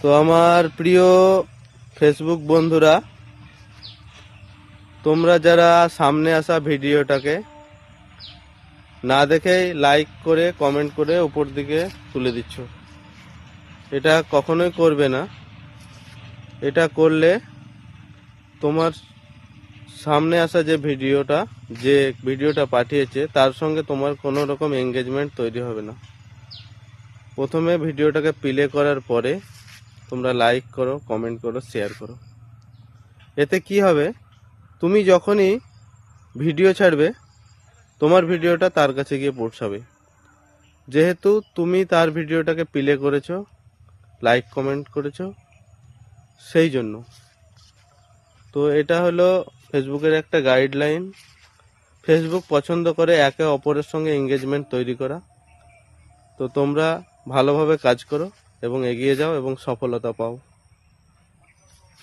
তো আমার প্রিয় ফেসবুক বন্ধুরা, তোমরা যারা সামনে আসা ভিডিওটাকে না দেখেই লাইক করে কমেন্ট করে উপর দিকে তুলে দিচ্ছ, এটা কখনোই করবে না। এটা করলে তোমার সামনে আসা যে ভিডিওটা পাঠিয়েছে তার সঙ্গে তোমার কোনো রকম এঙ্গেজমেন্ট তৈরি হবে না। প্রথমে ভিডিওটাকে প্লে করার পরে তোমরা লাইক করো, কমেন্ট করো, শেয়ার করো। এতে কি হবে, তুমি যখনই ভিডিও ছাড়বে তোমার ভিডিওটা তার কাছে গিয়ে পৌঁছাবে, যেহেতু তুমি তার ভিডিওটাকে প্লে করেছো, লাইক কমেন্ট করেছো, সেই জন্য। তো এটা হলো ফেসবুকের একটা গাইডলাইন। ফেসবুক পছন্দ করে একে অপরের সঙ্গে এঙ্গেজমেন্ট তৈরি করা। তো তোমরা ভালোভাবে কাজ করো এবং এগিয়ে যাও এবং সফলতা পাও।